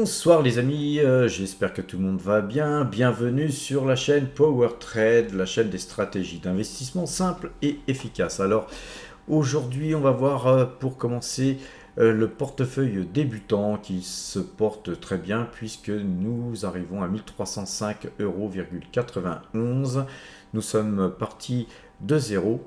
Bonsoir les amis, j'espère que tout le monde va bien. Bienvenue sur la chaîne Power Trade, la chaîne des stratégies d'investissement simples et efficaces. Alors aujourd'hui on va voir pour commencer le portefeuille débutant qui se porte très bien puisque nous arrivons à 1305,91 €. Nous sommes partis de zéro.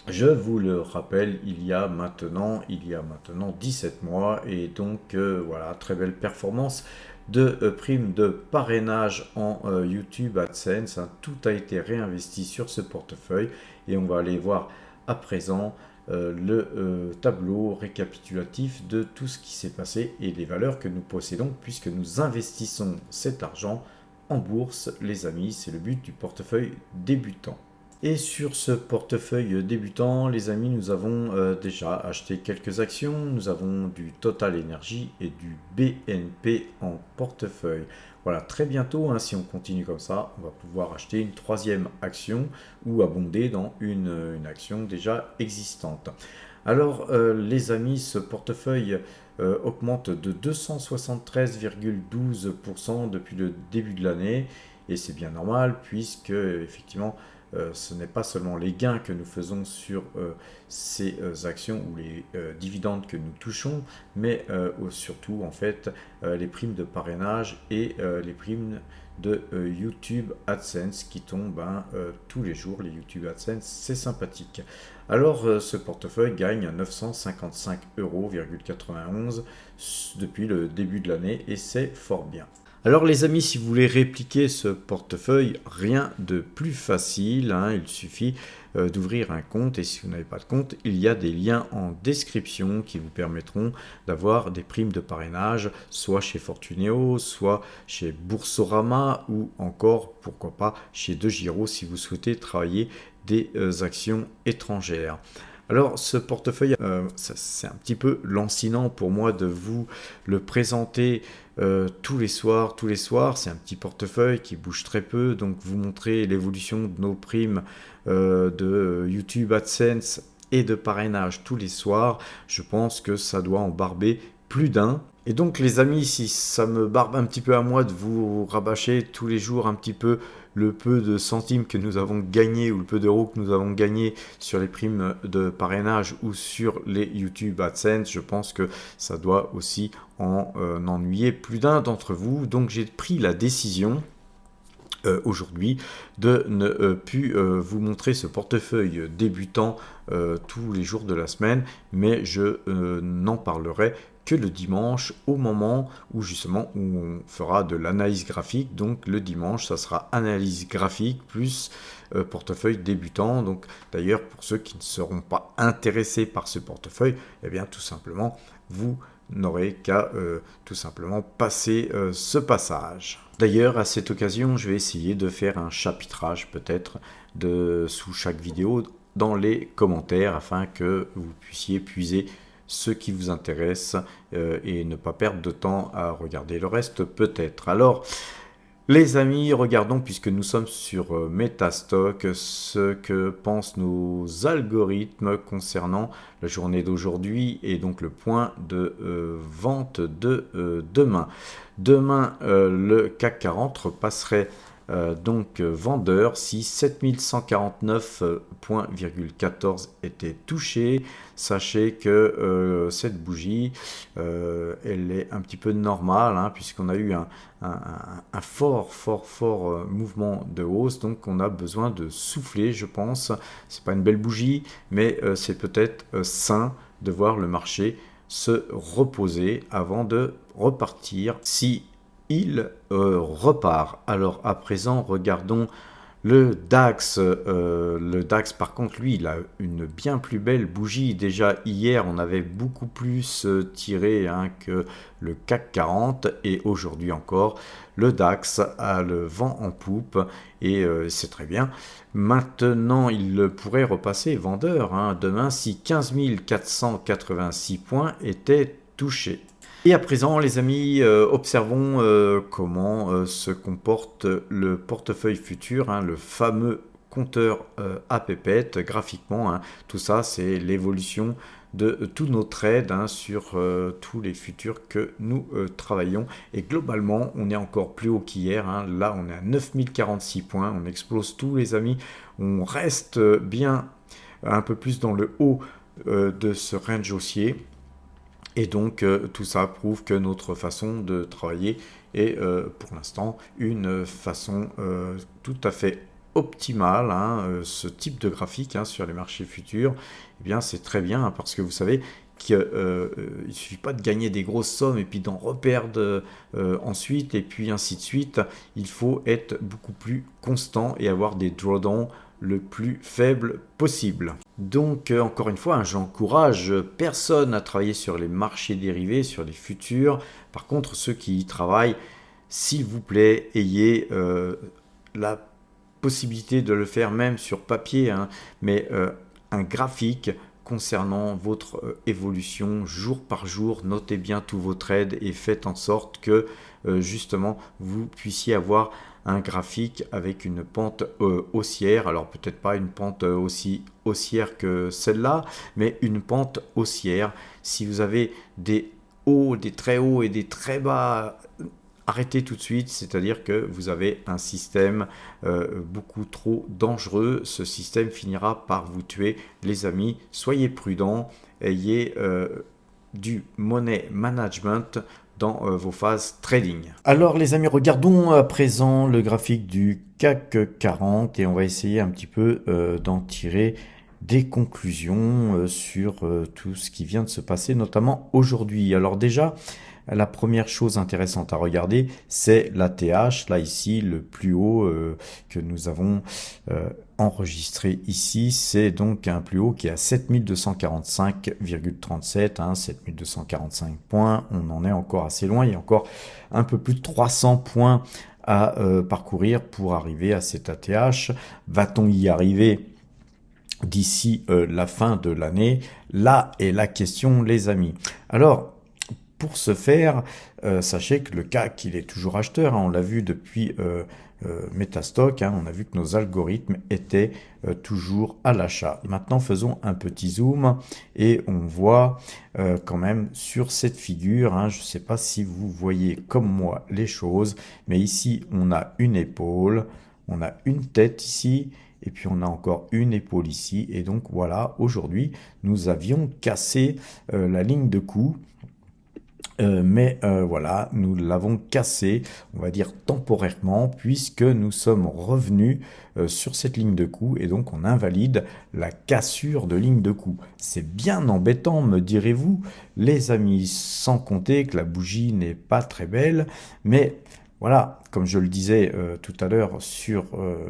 Je vous le rappelle, il y a maintenant 17 mois et donc voilà, très belle performance de prime de parrainage en YouTube AdSense, hein. Tout a été réinvesti sur ce portefeuille et on va aller voir à présent le tableau récapitulatif de tout ce qui s'est passé et les valeurs que nous possédons puisque nous investissons cet argent en bourse, les amis. C'est le but du portefeuille débutant. Et sur ce portefeuille débutant, les amis, nous avons déjà acheté quelques actions. Nous avons du Total Energy et du BNP en portefeuille. Voilà, très bientôt, hein, si on continue comme ça, on va pouvoir acheter une troisième action ou abonder dans une action déjà existante. Alors, les amis, ce portefeuille augmente de 273,12% depuis le début de l'année. Et c'est bien normal puisque, effectivement, ce n'est pas seulement les gains que nous faisons sur ces actions ou les dividendes que nous touchons, mais surtout en fait les primes de parrainage et les primes de YouTube AdSense qui tombent tous les jours. Les YouTube AdSense, c'est sympathique. Alors ce portefeuille gagne 955,91 € depuis le début de l'année et c'est fort bien. Alors les amis, si vous voulez répliquer ce portefeuille, rien de plus facile, hein. Il suffit d'ouvrir un compte et si vous n'avez pas de compte, il y a des liens en description qui vous permettront d'avoir des primes de parrainage, soit chez Fortuneo, soit chez Boursorama ou encore, pourquoi pas, chez DeGiro si vous souhaitez travailler des actions étrangères. Alors ce portefeuille, c'est un petit peu lancinant pour moi de vous le présenter tous les soirs. C'est un petit portefeuille qui bouge très peu, donc vous montrer l'évolution de nos primes de YouTube AdSense et de parrainage tous les soirs. Je pense que ça doit en barber plus d'un. Et donc les amis, si ça me barbe un petit peu à moi de vous rabâcher tous les jours un petit peu le peu de centimes que nous avons gagné ou le peu d'euros que nous avons gagné sur les primes de parrainage ou sur les YouTube AdSense, je pense que ça doit aussi en ennuyer plus d'un d'entre vous. Donc j'ai pris la décision aujourd'hui de ne plus vous montrer ce portefeuille débutant tous les jours de la semaine, mais je n'en parlerai que le dimanche au moment où justement où on fera de l'analyse graphique. Donc le dimanche ça sera analyse graphique plus portefeuille débutant. Donc d'ailleurs pour ceux qui ne seront pas intéressés par ce portefeuille, eh bien tout simplement vous n'aurez qu'à tout simplement passer ce passage. D'ailleurs à cette occasion je vais essayer de faire un chapitrage peut-être sous chaque vidéo dans les commentaires afin que vous puissiez puiser ce qui vous intéresse et ne pas perdre de temps à regarder le reste peut-être. Alors les amis, regardons puisque nous sommes sur Metastock ce que pensent nos algorithmes concernant la journée d'aujourd'hui et donc le point de vente de demain. Demain le CAC 40 repasserait donc vendeur si 7149,14 était touché. Sachez que cette bougie elle est un petit peu normale, hein, puisqu'on a eu un fort mouvement de hausse, donc on a besoin de souffler, je pense. C'est pas une belle bougie, mais c'est peut-être sain de voir le marché se reposer avant de repartir si il repart. Alors à présent regardons le DAX. Le DAX par contre lui il a une bien plus belle bougie. Déjà hier on avait beaucoup plus tiré que le CAC 40 et aujourd'hui encore le DAX a le vent en poupe et c'est très bien. Maintenant il pourrait repasser vendeur demain si 15 486 points étaient touchés. Et à présent, les amis, observons comment se comporte le portefeuille futur, le fameux compteur à pépette graphiquement. Tout ça, c'est l'évolution de tous nos trades sur tous les futurs que nous travaillons. Et globalement, on est encore plus haut qu'hier. Là, on est à 9046 points. On explose tout, les amis. On reste bien un peu plus dans le haut de ce range haussier. Et donc, tout ça prouve que notre façon de travailler est pour l'instant une façon tout à fait optimale. Ce type de graphique sur les marchés futurs, eh bien, c'est très bien parce que vous savez qu'il ne suffit pas de gagner des grosses sommes et puis d'en reperdre ensuite et puis ainsi de suite. Il faut être beaucoup plus constant et avoir des drawdowns le plus faible possible. Donc encore une fois, j'encourage personne à travailler sur les marchés dérivés, sur les futurs. Par contre, ceux qui y travaillent, s'il vous plaît, ayez la possibilité de le faire même sur papier, mais un graphique concernant votre évolution jour par jour. Notez bien tous vos trades et faites en sorte que justement vous puissiez avoir un graphique avec une pente haussière. Alors peut-être pas une pente aussi haussière que celle-là, mais une pente haussière. Si vous avez des hauts, des très hauts et des très bas, arrêtez tout de suite, c'est-à-dire que vous avez un système beaucoup trop dangereux. Ce système finira par vous tuer, les amis. Soyez prudents, ayez du money management dans vos phases trading. Alors les amis, regardons à présent le graphique du CAC 40 et on va essayer un petit peu d'en tirer des conclusions sur tout ce qui vient de se passer, notamment aujourd'hui. Alors déjà, la première chose intéressante à regarder, c'est l'ATH, là ici, le plus haut que nous avons enregistré ici. C'est donc un plus haut qui est à 7245,37, 7245 points. On en est encore assez loin, il y a encore un peu plus de 300 points à parcourir pour arriver à cet ATH. Va-t-on y arriver d'ici la fin de l'année? Là est la question, les amis. Alors, pour ce faire, sachez que le CAC, il est toujours acheteur. On l'a vu depuis Metastock. On a vu que nos algorithmes étaient toujours à l'achat. Maintenant, faisons un petit zoom et on voit quand même sur cette figure, je ne sais pas si vous voyez comme moi les choses, mais ici, on a une épaule, on a une tête ici, et puis on a encore une épaule ici. Et donc voilà, aujourd'hui, nous avions cassé la ligne de coup. Mais voilà, nous l'avons cassé, on va dire temporairement, puisque nous sommes revenus sur cette ligne de coup et donc on invalide la cassure de ligne de coup. C'est bien embêtant, me direz-vous, les amis, sans compter que la bougie n'est pas très belle, mais voilà, comme je le disais tout à l'heure sur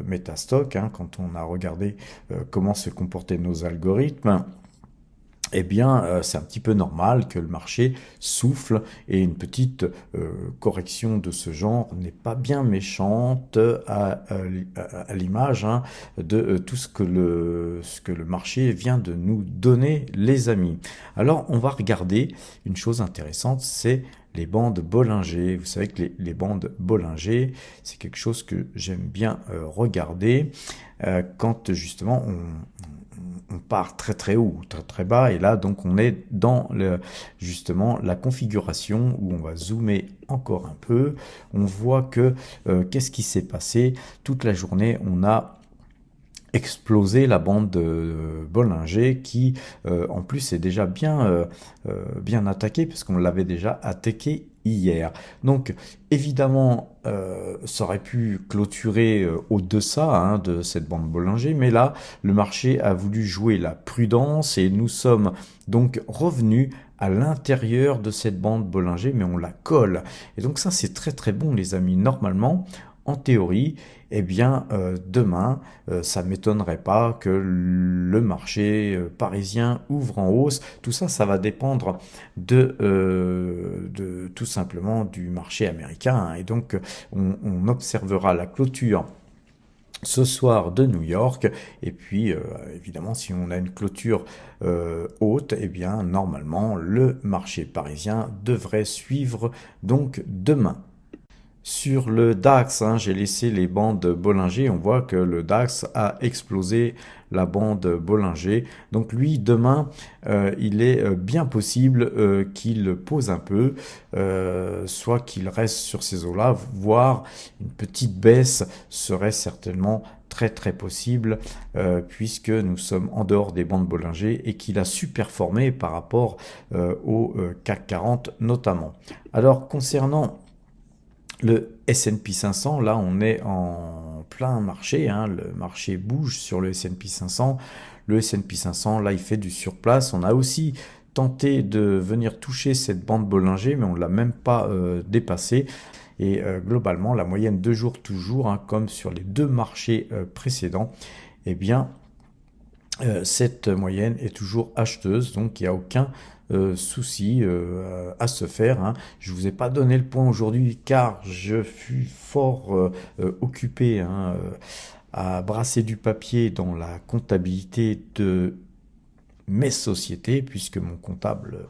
Metastock, quand on a regardé comment se comportaient nos algorithmes, eh bien, c'est un petit peu normal que le marché souffle et une petite correction de ce genre n'est pas bien méchante à l'image de tout ce que le marché vient de nous donner, les amis. Alors, on va regarder une chose intéressante, c'est les bandes Bollinger. Vous savez que les bandes Bollinger, c'est quelque chose que j'aime bien regarder quand justement on part très très haut, très très bas, et là donc on est dans justement la configuration où on va zoomer encore un peu. On voit que qu'est-ce qui s'est passé toute la journée. On a explosé la bande de Bollinger qui en plus est déjà bien attaquée parce qu'on l'avait déjà attaqué hier. Donc évidemment ça aurait pu clôturer au-deçà de cette bande Bollinger, mais là le marché a voulu jouer la prudence et nous sommes donc revenus à l'intérieur de cette bande Bollinger, mais on la colle. Et donc ça c'est très très bon, les amis. Normalement, en théorie, eh bien, demain, ça ne m'étonnerait pas que le marché parisien ouvre en hausse. Tout ça, ça va dépendre de tout simplement du marché américain. Et donc, on observera la clôture ce soir de New York. Et puis, évidemment, si on a une clôture haute, eh bien, normalement, le marché parisien devrait suivre donc demain. Sur le DAX, hein, j'ai laissé les bandes Bollinger. On voit que le DAX a explosé la bande Bollinger. Donc lui, demain, il est bien possible qu'il pose un peu, soit qu'il reste sur ces eaux-là, voire une petite baisse serait certainement très très possible, puisque nous sommes en dehors des bandes Bollinger et qu'il a surperformé par rapport au CAC 40 notamment. Alors concernant le S&P 500, là on est en plein marché, hein, le marché bouge sur le S&P 500. Le S&P 500, là il fait du surplace. On a aussi tenté de venir toucher cette bande Bollinger, mais on ne l'a même pas dépassée. Et globalement, la moyenne 2 jours toujours, hein, comme sur les deux marchés précédents, eh bien, cette moyenne est toujours acheteuse, donc il n'y a aucun souci à se faire, hein. Je ne vous ai pas donné le point aujourd'hui car je fus fort occupé, hein, à brasser du papier dans la comptabilité de mes sociétés, puisque mon comptable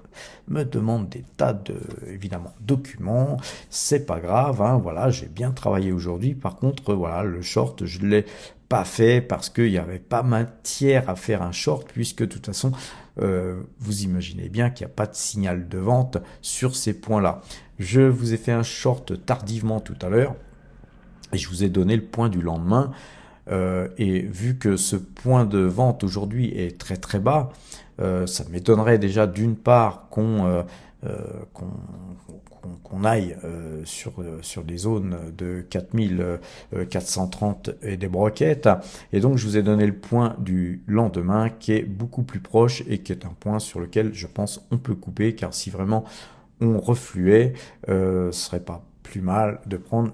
me demande des tas de, évidemment, documents. C'est pas grave, hein, voilà, j'ai bien travaillé aujourd'hui. Par contre, voilà, le short, je l'ai pas fait parce qu'il n'y avait pas matière à faire un short, puisque de toute façon, vous imaginez bien qu'il n'y a pas de signal de vente sur ces points-là. Je vous ai fait un short tardivement tout à l'heure et je vous ai donné le point du lendemain. Et vu que ce point de vente aujourd'hui est très très bas, ça m'étonnerait déjà d'une part qu'on aille sur des zones de 4430 et des broquettes. Et donc je vous ai donné le point du lendemain qui est beaucoup plus proche et qui est un point sur lequel je pense on peut couper, car si vraiment on refluait, ce serait pas plus mal de prendre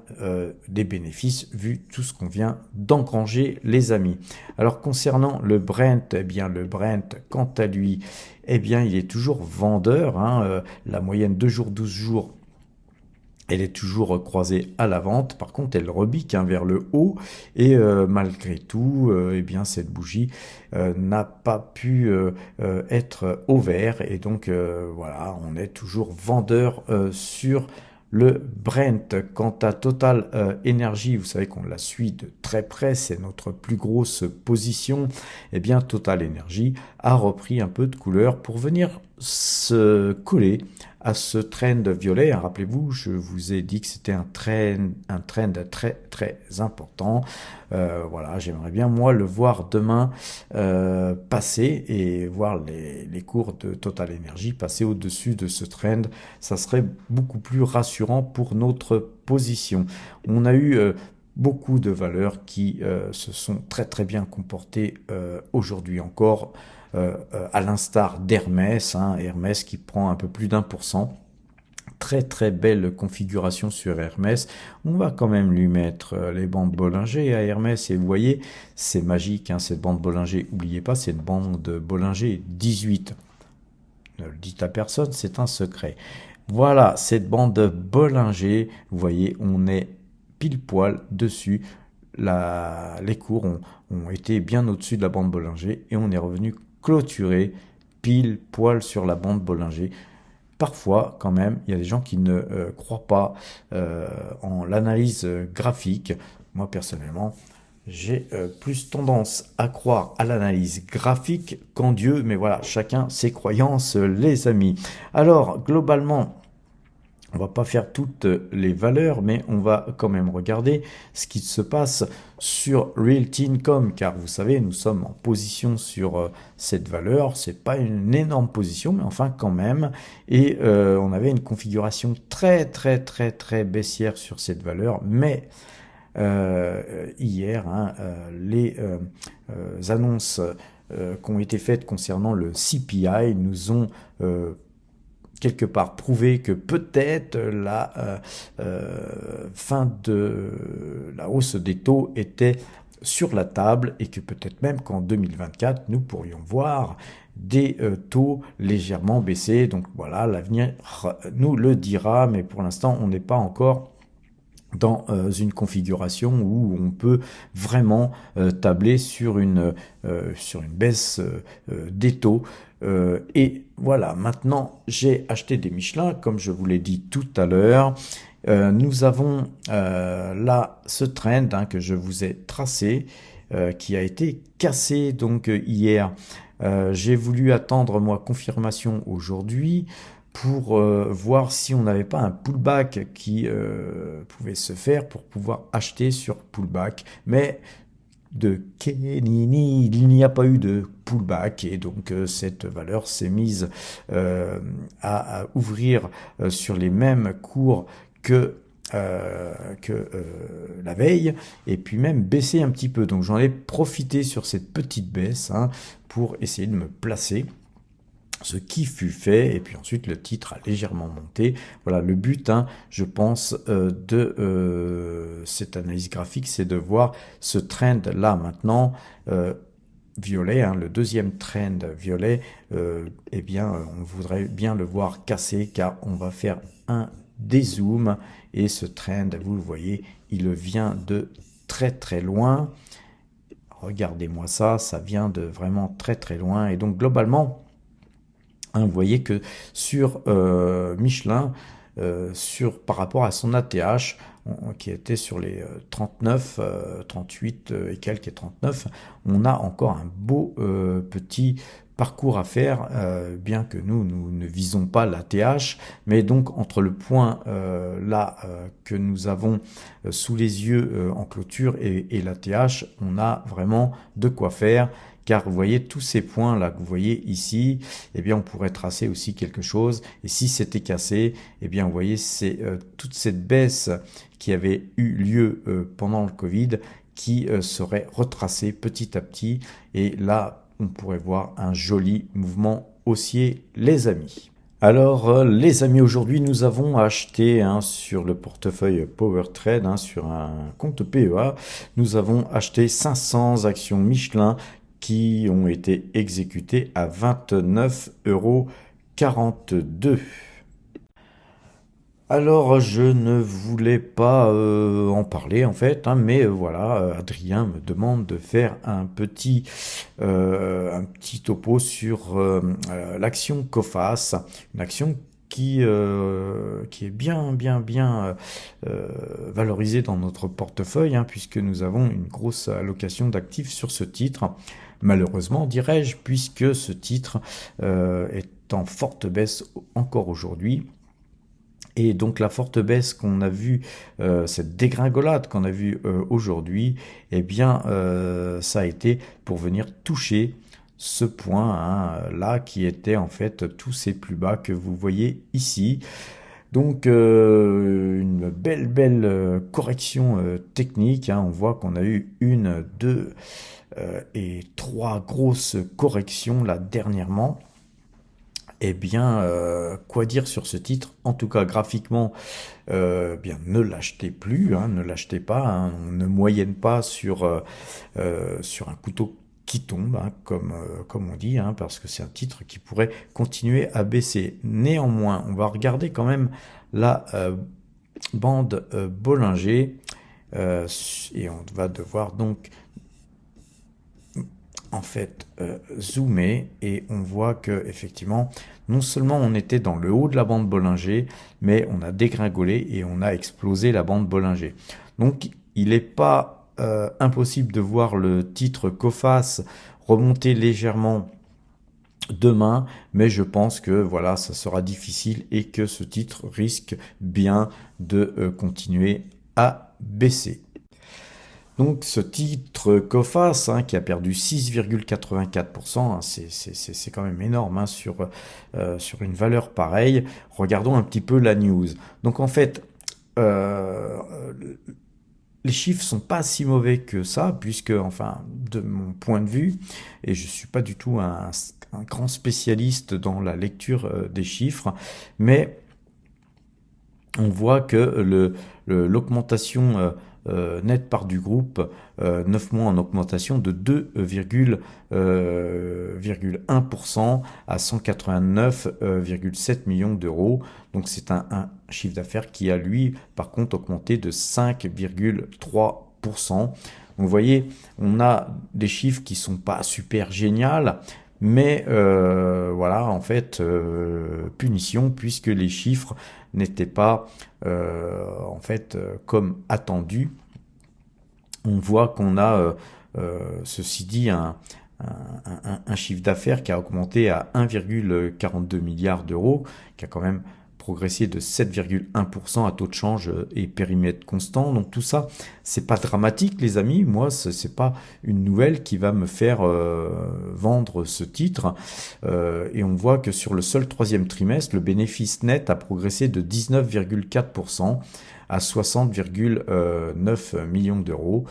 des bénéfices vu tout ce qu'on vient d'engranger, les amis. Alors concernant le Brent, eh bien le Brent, quant à lui, eh bien il est toujours vendeur, hein, la moyenne 2 jours, 12 jours, elle est toujours croisée à la vente. Par contre, elle rebique, hein, vers le haut. Et malgré tout, eh bien, cette bougie n'a pas pu être au vert. Et donc, voilà, on est toujours vendeur sur le Brent. Quant à Total Energy, vous savez qu'on la suit de très près, c'est notre plus grosse position. Eh bien, Total Energy a repris un peu de couleur pour venir se coller à ce trend violet. Rappelez-vous, je vous ai dit que c'était un trend très très important. Voilà, j'aimerais bien moi le voir demain passer et voir les cours de Total Energy passer au-dessus de ce trend. Ça serait beaucoup plus rassurant pour notre position. On a eu beaucoup de valeurs qui se sont très très bien comportées aujourd'hui encore. À l'instar d'Hermès, hein, Hermès qui prend un peu plus d'1%. Très très belle configuration sur Hermès. On va quand même lui mettre les bandes Bollinger à Hermès, et vous voyez, c'est magique, hein, cette bande Bollinger. N'oubliez pas, c'est une bande Bollinger 18. Ne le dites à personne, c'est un secret. Voilà, cette bande Bollinger, vous voyez, on est pile poil dessus. Les cours ont été bien au-dessus de la bande Bollinger et on est revenu clôturé pile poil sur la bande Bollinger. Parfois, quand même, il y a des gens qui ne croient pas en l'analyse graphique. Moi, personnellement, j'ai plus tendance à croire à l'analyse graphique qu'en Dieu. Mais voilà, chacun ses croyances, les amis. Alors, globalement, on va pas faire toutes les valeurs, mais on va quand même regarder ce qui se passe sur Realty Income, car vous savez, nous sommes en position sur cette valeur. C'est pas une énorme position, mais enfin quand même. Et on avait une configuration très très très très baissière sur cette valeur, mais hier, hein, les annonces qui ont été faites concernant le CPI nous ont quelque part prouvé que peut-être la fin de la hausse des taux était sur la table, et que peut-être même qu'en 2024, nous pourrions voir des taux légèrement baissés. Donc voilà, l'avenir nous le dira, mais pour l'instant, on n'est pas encore dans une configuration où on peut vraiment tabler sur une baisse des taux. Et voilà, maintenant j'ai acheté des Michelin, comme je vous l'ai dit tout à l'heure, Nous avons là ce trend que je vous ai tracé, qui a été cassé donc hier. J'ai voulu attendre moi confirmation aujourd'hui pour voir si on n'avait pas un pullback qui pouvait se faire pour pouvoir acheter sur pullback. Mais de Kenini, il n'y a pas eu de pullback et donc cette valeur s'est mise à ouvrir sur les mêmes cours que la veille, et puis même baisser un petit peu. Donc j'en ai profité sur cette petite baisse pour essayer de me placer, ce qui fut fait, et puis ensuite le titre a légèrement monté. Voilà, le but, je pense, de cette analyse graphique, c'est de voir ce trend là maintenant, violet, le deuxième trend violet, eh bien, on voudrait bien le voir casser, car on va faire un dézoom, et ce trend, vous le voyez, il vient de très très loin. Regardez-moi ça, ça vient de vraiment très très loin, et donc globalement, vous voyez que sur Michelin, par rapport à son ATH, qui était sur les 39, 38 et quelques et 39, on a encore un beau petit parcours à faire, bien que nous ne visons pas l'ATH, mais donc entre le point là que nous avons sous les yeux en clôture et l'ATH, on a vraiment de quoi faire. Car vous voyez tous ces points là que vous voyez ici, eh bien on pourrait tracer aussi quelque chose, et si c'était cassé, eh bien vous voyez c'est toute cette baisse qui avait eu lieu pendant le Covid qui serait retracée petit à petit, et là on pourrait voir un joli mouvement haussier, les amis. Alors les amis, aujourd'hui nous avons acheté sur le portefeuille PowerTrade, sur un compte PEA, nous avons acheté 500 actions Michelin qui ont été exécutées à 29,42 €. Alors je ne voulais pas en parler en fait, mais voilà, Adrien me demande de faire un petit topo sur l'action Coface, une action qui est bien valorisée dans notre portefeuille, puisque nous avons une grosse allocation d'actifs sur ce titre. Malheureusement, dirais-je, puisque ce titre est en forte baisse encore aujourd'hui. Et donc la forte baisse qu'on a vue, cette dégringolade qu'on a vue aujourd'hui, eh bien ça a été pour venir toucher ce point là qui était en fait tous ces plus bas que vous voyez ici. Donc une belle correction technique, on voit qu'on a eu une, deux et trois grosses corrections là dernièrement. Eh bien, quoi dire sur ce titre? En tout cas, graphiquement, bien, ne l'achetez plus, ne l'achetez pas, on ne moyenne pas sur un couteau qui tombe, comme on dit, parce que c'est un titre qui pourrait continuer à baisser. Néanmoins, on va regarder quand même la bande Bollinger, et on va devoir donc en fait zoomer, et on voit que effectivement non seulement on était dans le haut de la bande Bollinger, mais on a dégringolé et on a explosé la bande Bollinger. Donc il n'est pas impossible de voir le titre Coface remonter légèrement demain, mais je pense que voilà, ça sera difficile et que ce titre risque bien de continuer à baisser. Donc ce titre Coface qui a perdu 6,84%, c'est quand même énorme sur une valeur pareille. Regardons un petit peu la news. Donc en fait, les chiffres sont pas si mauvais que ça, puisque, enfin, de mon point de vue, et je suis pas du tout un grand spécialiste dans la lecture des chiffres, mais on voit que l'augmentation nette part du groupe, 9 mois en augmentation de 2,1% à 189,7 millions d'euros. Donc c'est un chiffre d'affaires qui a lui par contre augmenté de 5,3%. Donc vous voyez, on a des chiffres qui sont pas super géniaux, mais voilà, en fait, punition, puisque les chiffres n'étaient pas en fait comme attendu. On voit qu'on a, ceci dit, un chiffre d'affaires qui a augmenté à 1,42 milliard d'euros, qui a quand même progressé de 7,1% à taux de change et périmètre constant. Donc tout ça, c'est pas dramatique, les amis. Moi, c'est pas une nouvelle qui va me faire vendre ce titre. Et on voit que sur le seul troisième trimestre, le bénéfice net a progressé de 19,4% à 60,9 millions d'euros.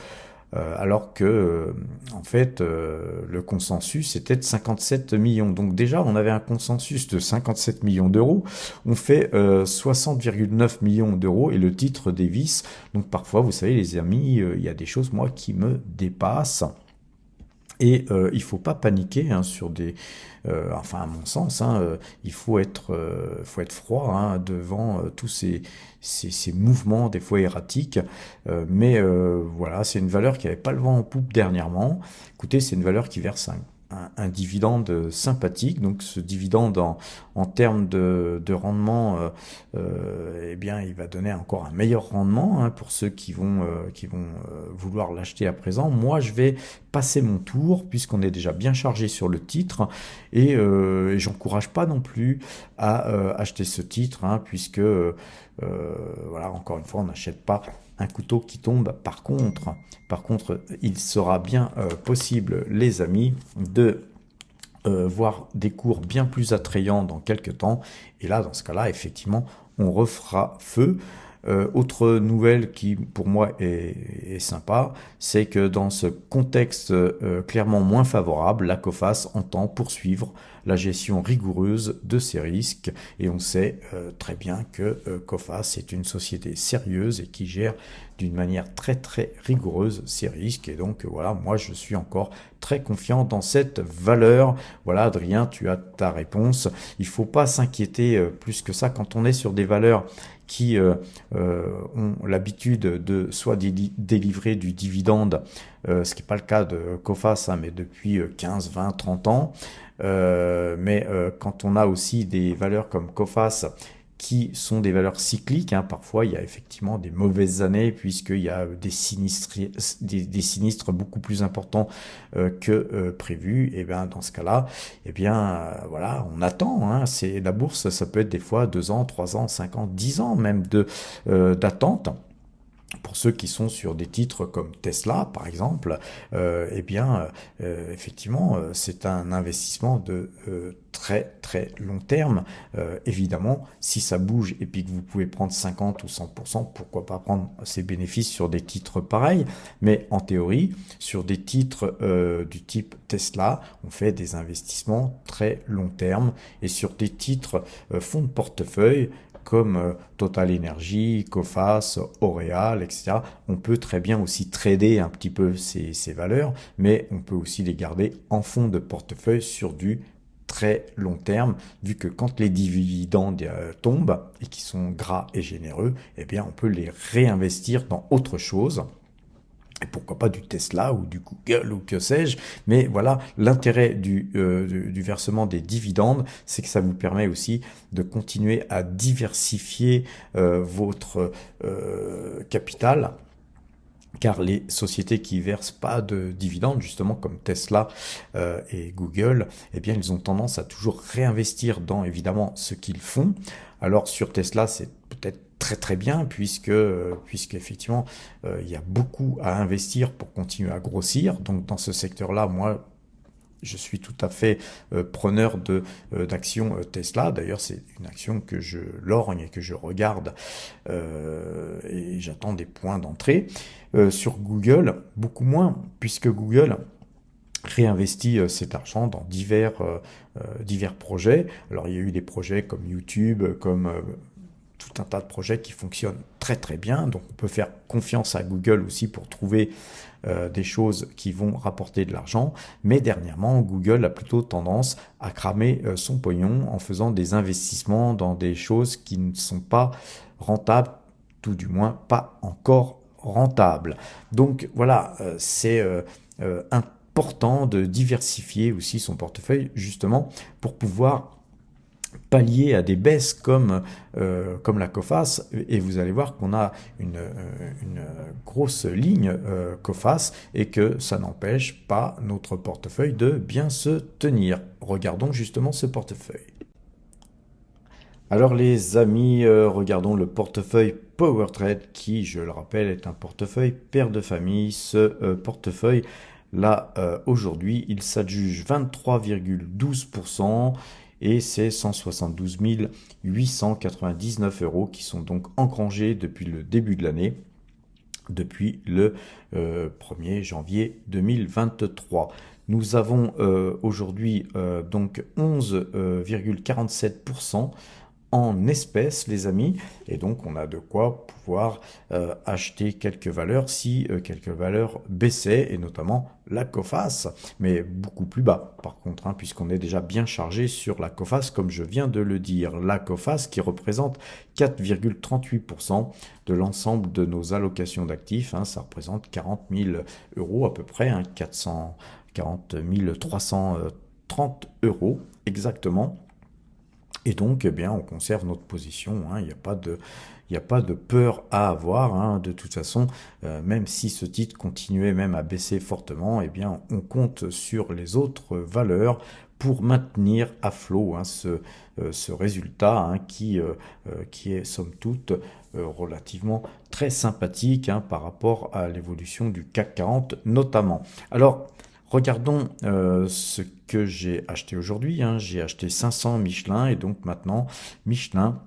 Alors que en fait le consensus était de 57 millions. Donc déjà on avait un consensus de 57 millions d'euros, on fait 60,9 millions d'euros et le titre dévisse. Donc parfois vous savez les amis, il y a des choses moi qui me dépassent. Et il faut pas paniquer hein, sur des, enfin à mon sens, hein, il faut être froid hein, devant tous ces mouvements des fois erratiques. Mais voilà, c'est une valeur qui n'avait pas le vent en poupe dernièrement. Écoutez, c'est une valeur qui verse un dividende sympathique. Donc ce dividende en termes de rendement, eh bien, il va donner encore un meilleur rendement hein, pour ceux qui vont vouloir l'acheter à présent. Moi, je vais passer mon tour puisqu'on est déjà bien chargé sur le titre et j'encourage pas non plus à acheter ce titre hein, puisque voilà, encore une fois, on n'achète pas un couteau qui tombe. Par contre, il sera bien possible, les amis, de voir des cours bien plus attrayants dans quelques temps. Et là, dans ce cas-là, effectivement, on refera feu. Autre nouvelle qui pour moi est sympa, c'est que dans ce contexte clairement moins favorable, la Coface entend poursuivre la gestion rigoureuse de ses risques et on sait très bien que Coface est une société sérieuse et qui gère d'une manière très très rigoureuse ses risques et donc voilà, moi je suis encore très confiant dans cette valeur. Voilà Adrien, tu as ta réponse. Il faut pas s'inquiéter plus que ça quand on est sur des valeurs qui ont l'habitude de soit délivrer du dividende, ce qui n'est pas le cas de Coface, hein, mais depuis 15, 20, 30 ans. Mais quand on a aussi des valeurs comme Coface qui sont des valeurs cycliques, hein, parfois il y a effectivement des mauvaises années puisqu'il y a des sinistres beaucoup plus importants que prévu. Et bien dans ce cas-là, et bien voilà, on attend. Hein, c'est la bourse, ça peut être des fois 2 ans, 3 ans, 5 ans, 10 ans même de d'attente. Pour ceux qui sont sur des titres comme Tesla, par exemple, eh bien, effectivement, c'est un investissement de très très long terme. Évidemment, si ça bouge et puis que vous pouvez prendre 50 ou 100%, pourquoi pas prendre ces bénéfices sur des titres pareils. Mais en théorie, sur des titres du type Tesla, on fait des investissements très long terme. Et sur des titres fonds de portefeuille, comme Total Energy, Coface, Oreal, etc. On peut très bien aussi trader un petit peu ces valeurs, mais on peut aussi les garder en fonds de portefeuille sur du très long terme, vu que quand les dividendes tombent et qui sont gras et généreux, eh bien on peut les réinvestir dans autre chose. Et pourquoi pas du Tesla ou du Google ou que sais-je. Mais voilà, l'intérêt du versement des dividendes, c'est que ça vous permet aussi de continuer à diversifier votre capital. Car les sociétés qui versent pas de dividendes, justement comme Tesla et Google, eh bien ils ont tendance à toujours réinvestir dans évidemment ce qu'ils font. Alors sur Tesla, c'est peut-être très très bien puisque effectivement il y a beaucoup à investir pour continuer à grossir. Donc dans ce secteur-là, moi je suis tout à fait preneur d'actions Tesla. D'ailleurs, c'est une action que je lorgne et que je regarde et j'attends des points d'entrée. Sur Google, beaucoup moins, puisque Google réinvestit cet argent dans divers projets. Alors, il y a eu des projets comme YouTube, comme tout un tas de projets qui fonctionnent très très bien. Donc, on peut faire confiance à Google aussi pour trouver des choses qui vont rapporter de l'argent, mais dernièrement Google a plutôt tendance à cramer son pognon en faisant des investissements dans des choses qui ne sont pas rentables, tout du moins pas encore rentables. Donc voilà, c'est important important de diversifier aussi son portefeuille justement pour pouvoir pallier à des baisses comme la Coface, et vous allez voir qu'on a une grosse ligne Coface et que ça n'empêche pas notre portefeuille de bien se tenir. Regardons justement ce portefeuille. Alors les amis, regardons le portefeuille PowerTrade qui, je le rappelle, est un portefeuille père de famille. Ce portefeuille là, aujourd'hui, il s'adjuge 23,12%. Et c'est 172 899 euros qui sont donc engrangés depuis le début de l'année, depuis le 1er janvier 2023. Nous avons aujourd'hui donc 11,47% en espèces, les amis, et donc on a de quoi pouvoir acheter quelques valeurs si quelques valeurs baissaient, et notamment la Coface, mais beaucoup plus bas par contre, hein, puisqu'on est déjà bien chargé sur la Coface, comme je viens de le dire. La Coface qui représente 4,38% de l'ensemble de nos allocations d'actifs, hein, ça représente 40 000 euros à peu près, hein, 440 330 euros exactement. Et donc, eh bien, on conserve notre position, hein, il n'y a pas de peur à avoir, hein. De toute façon, même si ce titre continuait même à baisser fortement, eh bien, on compte sur les autres valeurs pour maintenir à flot, hein, ce résultat, hein, qui est somme toute relativement très sympathique, hein, par rapport à l'évolution du CAC 40 notamment. Alors, regardons ce que j'ai acheté aujourd'hui, hein. J'ai acheté 500 Michelin et donc maintenant Michelin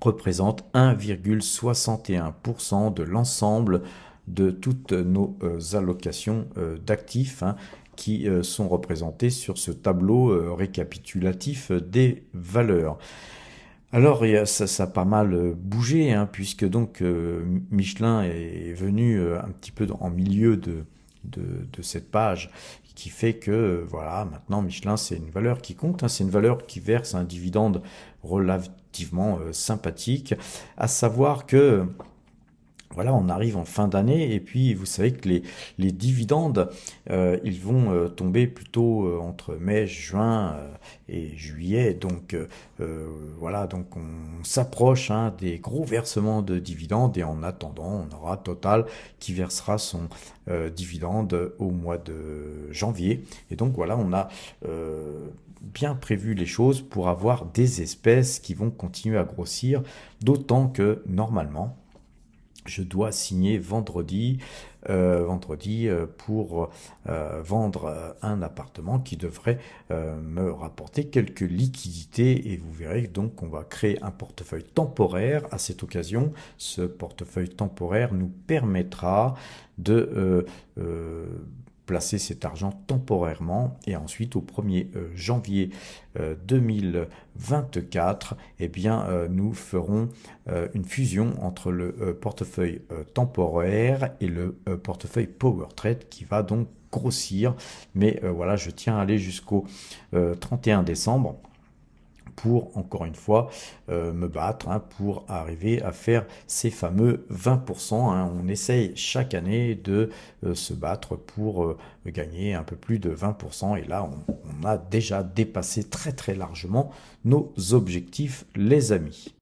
représente 1,61% de l'ensemble de toutes nos allocations d'actifs, hein, qui sont représentées sur ce tableau récapitulatif des valeurs. Alors ça a pas mal bougé, hein, puisque donc Michelin est venu un petit peu en milieu de cette page, qui fait que voilà, maintenant Michelin c'est une valeur qui compte, hein, c'est une valeur qui verse un dividende relativement sympathique, à savoir que voilà, on arrive en fin d'année et puis vous savez que les dividendes, ils vont tomber plutôt entre mai, juin et juillet. Donc voilà, donc on s'approche, hein, des gros versements de dividendes, et en attendant, on aura Total qui versera son dividende au mois de janvier. Et donc voilà, on a bien prévu les choses pour avoir des espèces qui vont continuer à grossir, d'autant que normalement, je dois signer vendredi pour vendre un appartement qui devrait me rapporter quelques liquidités, et vous verrez donc qu'on va créer un portefeuille temporaire à cette occasion. Ce portefeuille temporaire nous permettra de placer cet argent temporairement, et ensuite au 1er janvier 2024, eh bien, nous ferons une fusion entre le portefeuille temporaire et le portefeuille PowerTrade, qui va donc grossir. Mais voilà, je tiens à aller jusqu'au 31 décembre pour, encore une fois, me battre, hein, pour arriver à faire ces fameux 20%. Hein. On essaye chaque année de se battre pour gagner un peu plus de 20%. Et là, on a déjà dépassé très très largement nos objectifs, les amis.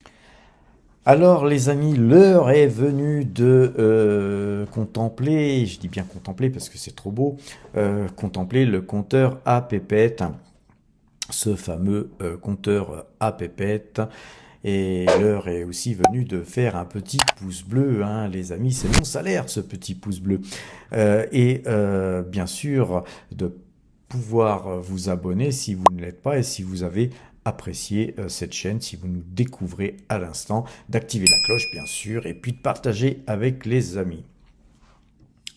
Alors les amis, l'heure est venue de contempler, je dis bien contempler parce que c'est trop beau, contempler le compteur à pépette, ce fameux compteur à pépette. Et l'heure est aussi venue de faire un petit pouce bleu, hein, les amis, c'est mon salaire ce petit pouce bleu. Et bien sûr de pouvoir vous abonner si vous ne l'êtes pas, et si vous avez apprécié cette chaîne, si vous nous découvrez à l'instant, d'activer la cloche bien sûr, et puis de partager avec les amis.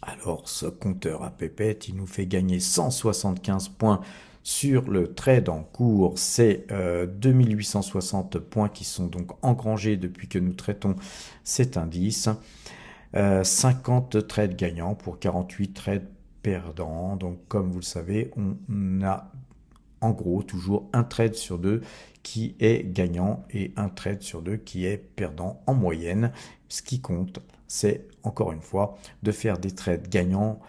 Alors ce compteur à pépette, il nous fait gagner 175 points sur le trade en cours. C'est 2860 points qui sont donc engrangés depuis que nous traitons cet indice. 50 trades gagnants pour 48 trades perdants. Donc comme vous le savez, on a en gros toujours un trade sur deux qui est gagnant et un trade sur deux qui est perdant en moyenne. Ce qui compte, c'est encore une fois de faire des trades gagnants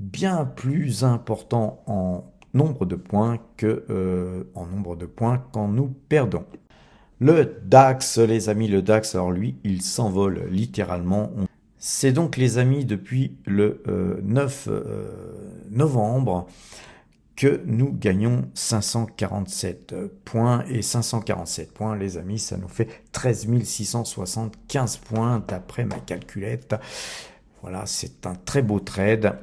bien plus important en nombre de points quand nous perdons. Le DAX, les amis, le DAX, alors lui, il s'envole littéralement. C'est donc, les amis, depuis le 9 novembre que nous gagnons 547 points. Et 547 points, les amis, ça nous fait 13 675 points d'après ma calculette. Voilà, c'est un très beau trade.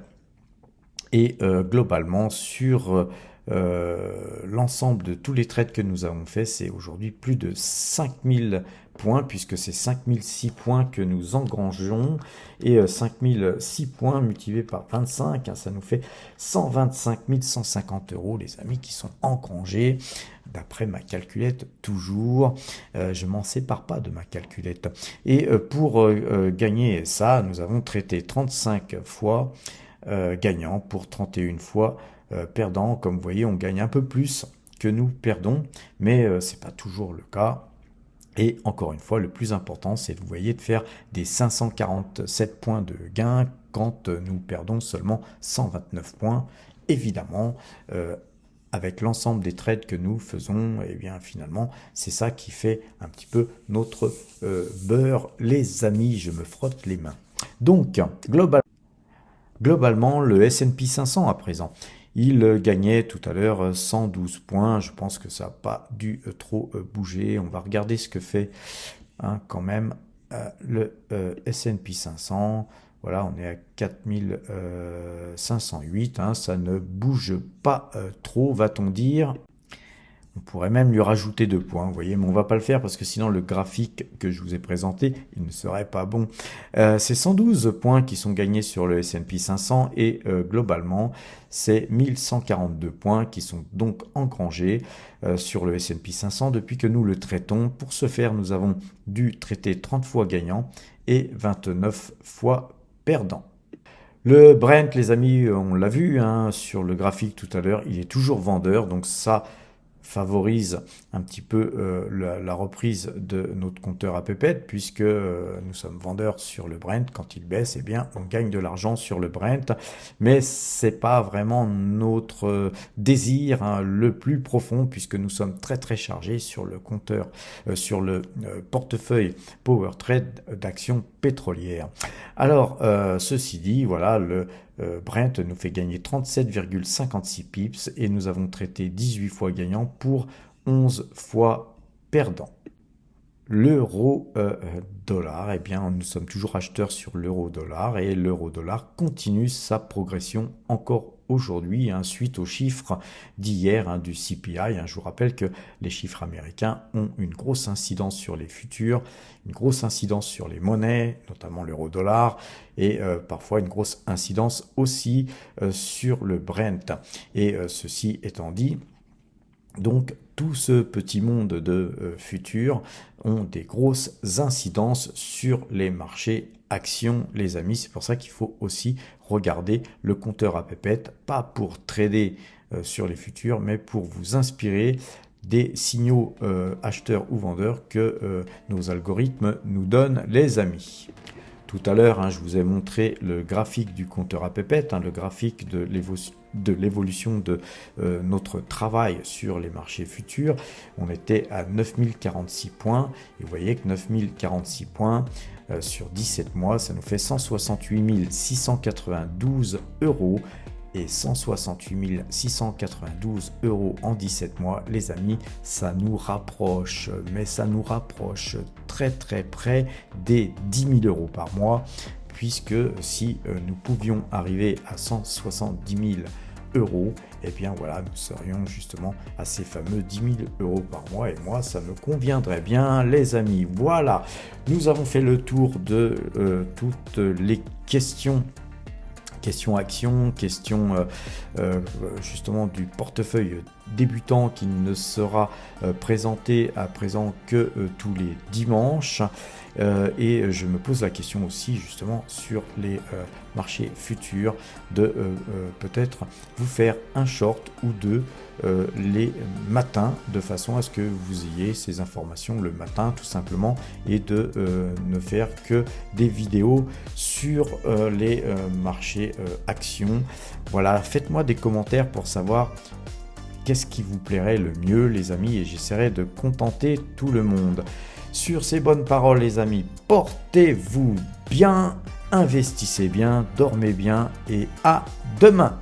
Et globalement, sur l'ensemble de tous les trades que nous avons fait, c'est aujourd'hui plus de 5000 points, puisque c'est 5006 points que nous engrangeons, et 5006 points multipliés par 25, hein, ça nous fait 125 150 €, les amis, qui sont engrangés, d'après ma calculette toujours. Je m'en sépare pas de ma calculette. Et pour gagner ça, nous avons traité 35 fois gagnant pour 31 fois perdant. Comme vous voyez, on gagne un peu plus que nous perdons, mais c'est pas toujours le cas. Et encore une fois, le plus important, c'est, vous voyez, de faire des 547 points de gain quand nous perdons seulement 129 points. Évidemment, avec l'ensemble des trades que nous faisons, et bien finalement, c'est ça qui fait un petit peu notre beurre, les amis. Je me frotte les mains. Donc, globalement, le S&P 500 à présent, il gagnait tout à l'heure 112 points. Je pense que ça n'a pas dû trop bouger. On va regarder ce que fait quand même le S&P 500. Voilà, on est à 4508. Ça ne bouge pas trop, va-t-on dire. On pourrait même lui rajouter 2 points, vous voyez, mais on ne va pas le faire parce que sinon le graphique que je vous ai présenté, il ne serait pas bon. C'est 112 points qui sont gagnés sur le S&P 500 et globalement, c'est 1142 points qui sont donc engrangés sur le S&P 500 depuis que nous le traitons. Pour ce faire, nous avons dû traiter 30 fois gagnant et 29 fois perdant. Le Brent, les amis, on l'a vu sur le graphique tout à l'heure, il est toujours vendeur, donc ça favorise un petit peu la reprise de notre compteur à pépette, puisque nous sommes vendeurs sur le Brent. Quand il baisse, eh bien, on gagne de l'argent sur le Brent, mais c'est pas vraiment notre désir le plus profond, puisque nous sommes très très chargés sur le compteur, sur le portefeuille Power Trade d'actions pétrolières. Alors, ceci dit, voilà, le Brent nous fait gagner 37,56 pips et nous avons traité 18 fois gagnant pour 11 fois perdant. L'euro-dollar, eh bien, nous sommes toujours acheteurs sur l'euro-dollar et l'euro-dollar continue sa progression encore aujourd'hui, suite aux chiffres d'hier du CPI. Je vous rappelle que les chiffres américains ont une grosse incidence sur les futurs, une grosse incidence sur les monnaies, notamment l'euro-dollar, et parfois une grosse incidence aussi sur le Brent. Et ceci étant dit, donc tout ce petit monde de futurs ont des grosses incidences sur les marchés actions, les amis. C'est pour ça qu'il faut aussi regarder le compteur à pépette, pas pour trader sur les futurs, mais pour vous inspirer des signaux acheteurs ou vendeurs que nos algorithmes nous donnent, les amis. Tout à l'heure, je vous ai montré le graphique du compteur à pépette, le graphique de l'évolution de notre travail sur les marchés futurs. On était à 9046 points, et vous voyez que 9046 points sur 17 mois, ça nous fait 168 692 €. Et 168 692 € en 17 mois, les amis, ça nous rapproche, mais ça nous rapproche très très près des 10 000 € par mois, puisque si nous pouvions arriver à 170 000 €, et bien voilà, nous serions justement à ces fameux 10 000 € par mois, et moi ça me conviendrait bien, les amis. Voilà, nous avons fait le tour de toutes les questions action, question justement du portefeuille débutant qui ne sera présenté à présent que tous les dimanches. Et je me pose la question aussi justement sur les marchés futurs de peut-être vous faire un short ou deux les matins de façon à ce que vous ayez ces informations le matin tout simplement et de ne faire que des vidéos sur les marchés actions. Voilà, faites-moi des commentaires pour savoir qu'est-ce qui vous plairait le mieux les amis et j'essaierai de contenter tout le monde. Sur ces bonnes paroles les amis, portez-vous bien, investissez bien, dormez bien et à demain.